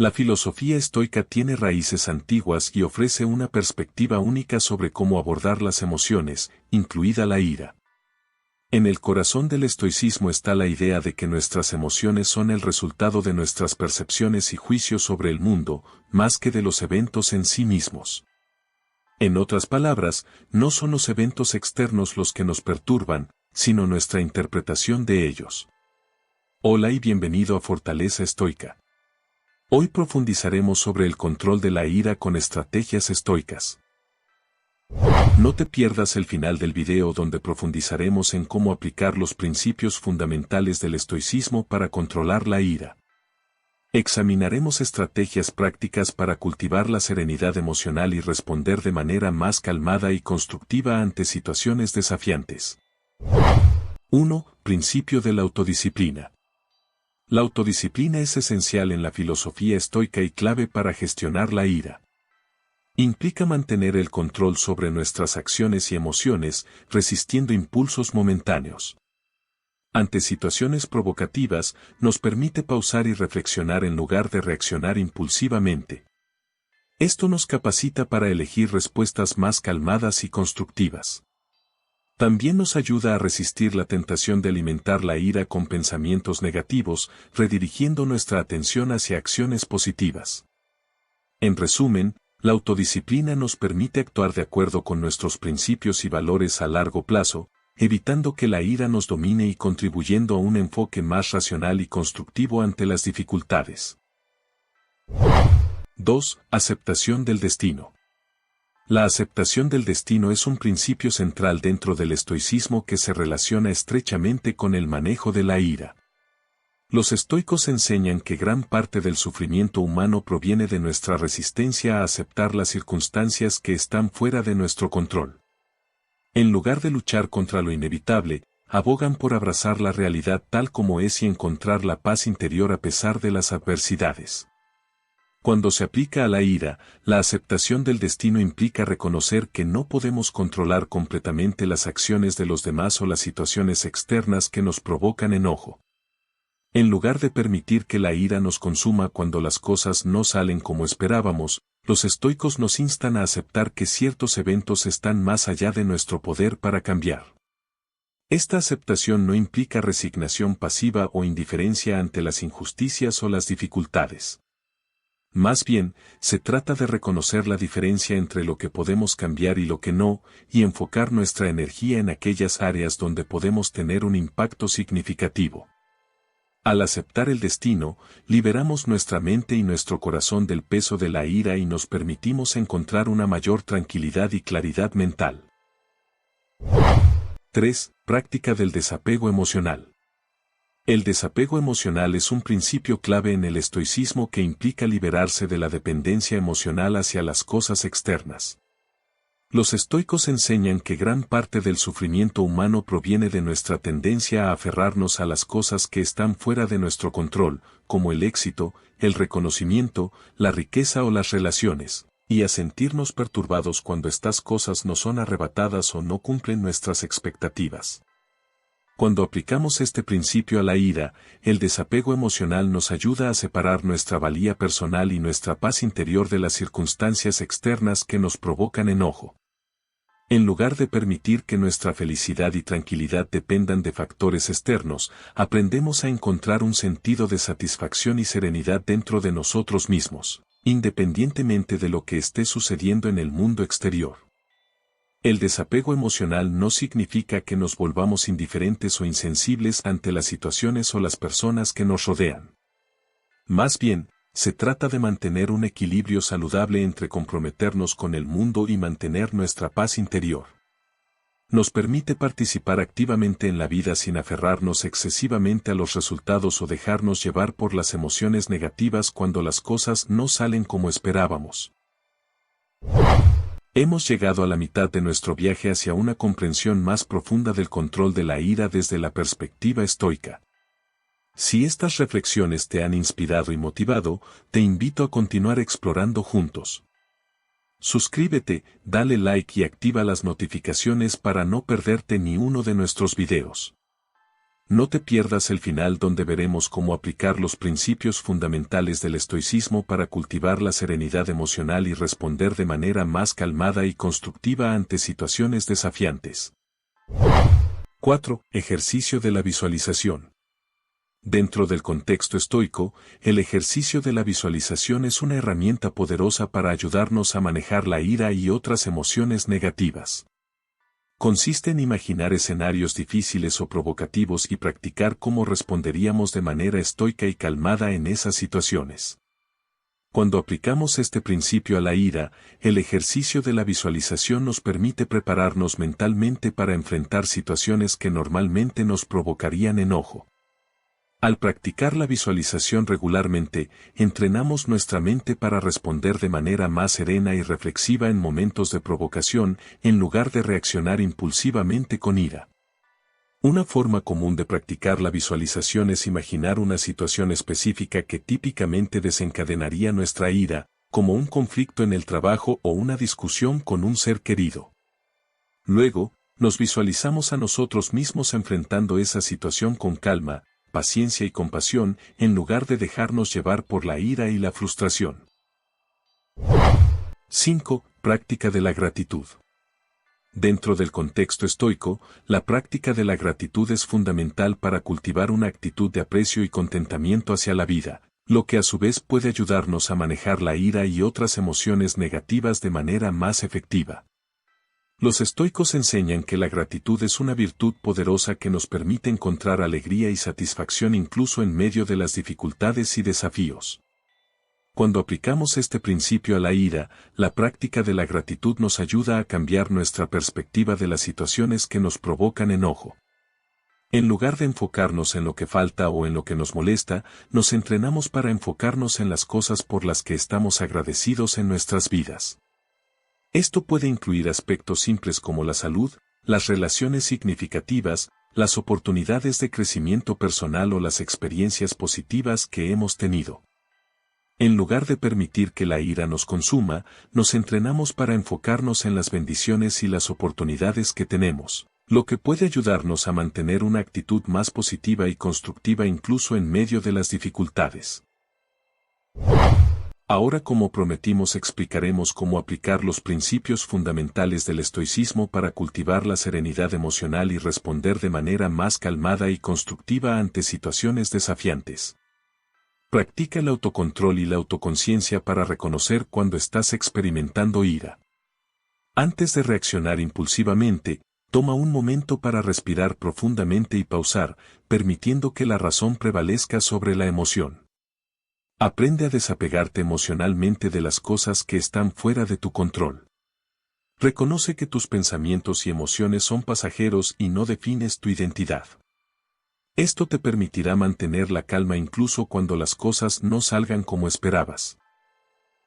La filosofía estoica tiene raíces antiguas y ofrece una perspectiva única sobre cómo abordar las emociones, incluida la ira. En el corazón del estoicismo está la idea de que nuestras emociones son el resultado de nuestras percepciones y juicios sobre el mundo, más que de los eventos en sí mismos. En otras palabras, no son los eventos externos los que nos perturban, sino nuestra interpretación de ellos. Hola y bienvenido a Fortaleza Estoica. Hoy profundizaremos sobre el control de la ira con estrategias estoicas. No te pierdas el final del video donde profundizaremos en cómo aplicar los principios fundamentales del estoicismo para controlar la ira. Examinaremos estrategias prácticas para cultivar la serenidad emocional y responder de manera más calmada y constructiva ante situaciones desafiantes. 1. Principio de la autodisciplina. La autodisciplina es esencial en la filosofía estoica y clave para gestionar la ira. Implica mantener el control sobre nuestras acciones y emociones, resistiendo impulsos momentáneos. Ante situaciones provocativas, nos permite pausar y reflexionar en lugar de reaccionar impulsivamente. Esto nos capacita para elegir respuestas más calmadas y constructivas. También nos ayuda a resistir la tentación de alimentar la ira con pensamientos negativos, redirigiendo nuestra atención hacia acciones positivas. En resumen, la autodisciplina nos permite actuar de acuerdo con nuestros principios y valores a largo plazo, evitando que la ira nos domine y contribuyendo a un enfoque más racional y constructivo ante las dificultades. 2. Aceptación del destino. La aceptación del destino es un principio central dentro del estoicismo que se relaciona estrechamente con el manejo de la ira. Los estoicos enseñan que gran parte del sufrimiento humano proviene de nuestra resistencia a aceptar las circunstancias que están fuera de nuestro control. En lugar de luchar contra lo inevitable, abogan por abrazar la realidad tal como es y encontrar la paz interior a pesar de las adversidades. Cuando se aplica a la ira, la aceptación del destino implica reconocer que no podemos controlar completamente las acciones de los demás o las situaciones externas que nos provocan enojo. En lugar de permitir que la ira nos consuma cuando las cosas no salen como esperábamos, los estoicos nos instan a aceptar que ciertos eventos están más allá de nuestro poder para cambiar. Esta aceptación no implica resignación pasiva o indiferencia ante las injusticias o las dificultades. Más bien, se trata de reconocer la diferencia entre lo que podemos cambiar y lo que no, y enfocar nuestra energía en aquellas áreas donde podemos tener un impacto significativo. Al aceptar el destino, liberamos nuestra mente y nuestro corazón del peso de la ira y nos permitimos encontrar una mayor tranquilidad y claridad mental. 3. Práctica del desapego emocional. El desapego emocional es un principio clave en el estoicismo que implica liberarse de la dependencia emocional hacia las cosas externas. Los estoicos enseñan que gran parte del sufrimiento humano proviene de nuestra tendencia a aferrarnos a las cosas que están fuera de nuestro control, como el éxito, el reconocimiento, la riqueza o las relaciones, y a sentirnos perturbados cuando estas cosas nos son arrebatadas o no cumplen nuestras expectativas. Cuando aplicamos este principio a la ira, el desapego emocional nos ayuda a separar nuestra valía personal y nuestra paz interior de las circunstancias externas que nos provocan enojo. En lugar de permitir que nuestra felicidad y tranquilidad dependan de factores externos, aprendemos a encontrar un sentido de satisfacción y serenidad dentro de nosotros mismos, independientemente de lo que esté sucediendo en el mundo exterior. El desapego emocional no significa que nos volvamos indiferentes o insensibles ante las situaciones o las personas que nos rodean. Más bien, se trata de mantener un equilibrio saludable entre comprometernos con el mundo y mantener nuestra paz interior. Nos permite participar activamente en la vida sin aferrarnos excesivamente a los resultados o dejarnos llevar por las emociones negativas cuando las cosas no salen como esperábamos. Hemos llegado a la mitad de nuestro viaje hacia una comprensión más profunda del control de la ira desde la perspectiva estoica. Si estas reflexiones te han inspirado y motivado, te invito a continuar explorando juntos. Suscríbete, dale like y activa las notificaciones para no perderte ni uno de nuestros videos. No te pierdas el final donde veremos cómo aplicar los principios fundamentales del estoicismo para cultivar la serenidad emocional y responder de manera más calmada y constructiva ante situaciones desafiantes. 4. Ejercicio de la visualización. Dentro del contexto estoico, el ejercicio de la visualización es una herramienta poderosa para ayudarnos a manejar la ira y otras emociones negativas. Consiste en imaginar escenarios difíciles o provocativos y practicar cómo responderíamos de manera estoica y calmada en esas situaciones. Cuando aplicamos este principio a la ira, el ejercicio de la visualización nos permite prepararnos mentalmente para enfrentar situaciones que normalmente nos provocarían enojo. Al practicar la visualización regularmente, entrenamos nuestra mente para responder de manera más serena y reflexiva en momentos de provocación, en lugar de reaccionar impulsivamente con ira. Una forma común de practicar la visualización es imaginar una situación específica que típicamente desencadenaría nuestra ira, como un conflicto en el trabajo o una discusión con un ser querido. Luego, nos visualizamos a nosotros mismos enfrentando esa situación con calma, paciencia y compasión, en lugar de dejarnos llevar por la ira y la frustración. 5. Práctica de la gratitud. Dentro del contexto estoico, la práctica de la gratitud es fundamental para cultivar una actitud de aprecio y contentamiento hacia la vida, lo que a su vez puede ayudarnos a manejar la ira y otras emociones negativas de manera más efectiva. Los estoicos enseñan que la gratitud es una virtud poderosa que nos permite encontrar alegría y satisfacción incluso en medio de las dificultades y desafíos. Cuando aplicamos este principio a la ira, la práctica de la gratitud nos ayuda a cambiar nuestra perspectiva de las situaciones que nos provocan enojo. En lugar de enfocarnos en lo que falta o en lo que nos molesta, nos entrenamos para enfocarnos en las cosas por las que estamos agradecidos en nuestras vidas. Esto puede incluir aspectos simples como la salud, las relaciones significativas, las oportunidades de crecimiento personal o las experiencias positivas que hemos tenido. En lugar de permitir que la ira nos consuma, nos entrenamos para enfocarnos en las bendiciones y las oportunidades que tenemos, lo que puede ayudarnos a mantener una actitud más positiva y constructiva incluso en medio de las dificultades. Ahora, como prometimos, explicaremos cómo aplicar los principios fundamentales del estoicismo para cultivar la serenidad emocional y responder de manera más calmada y constructiva ante situaciones desafiantes. Practica el autocontrol y la autoconciencia para reconocer cuando estás experimentando ira. Antes de reaccionar impulsivamente, toma un momento para respirar profundamente y pausar, permitiendo que la razón prevalezca sobre la emoción. Aprende a desapegarte emocionalmente de las cosas que están fuera de tu control. Reconoce que tus pensamientos y emociones son pasajeros y no defines tu identidad. Esto te permitirá mantener la calma incluso cuando las cosas no salgan como esperabas.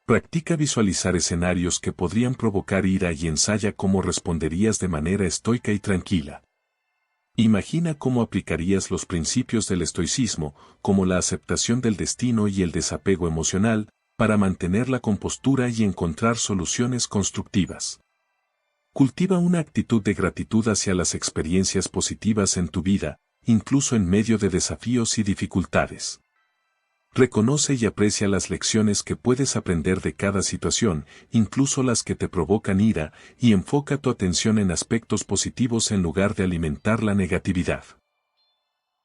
Practica visualizar escenarios que podrían provocar ira y ensaya cómo responderías de manera estoica y tranquila. Imagina cómo aplicarías los principios del estoicismo, como la aceptación del destino y el desapego emocional, para mantener la compostura y encontrar soluciones constructivas. Cultiva una actitud de gratitud hacia las experiencias positivas en tu vida, incluso en medio de desafíos y dificultades. Reconoce y aprecia las lecciones que puedes aprender de cada situación, incluso las que te provocan ira, y enfoca tu atención en aspectos positivos en lugar de alimentar la negatividad.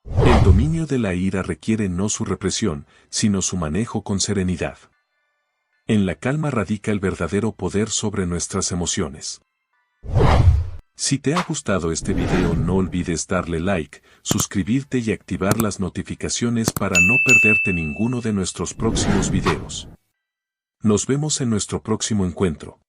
El dominio de la ira requiere no su represión, sino su manejo con serenidad. En la calma radica el verdadero poder sobre nuestras emociones. Si te ha gustado este video, no olvides darle like, suscribirte y activar las notificaciones para no perderte ninguno de nuestros próximos videos. Nos vemos en nuestro próximo encuentro.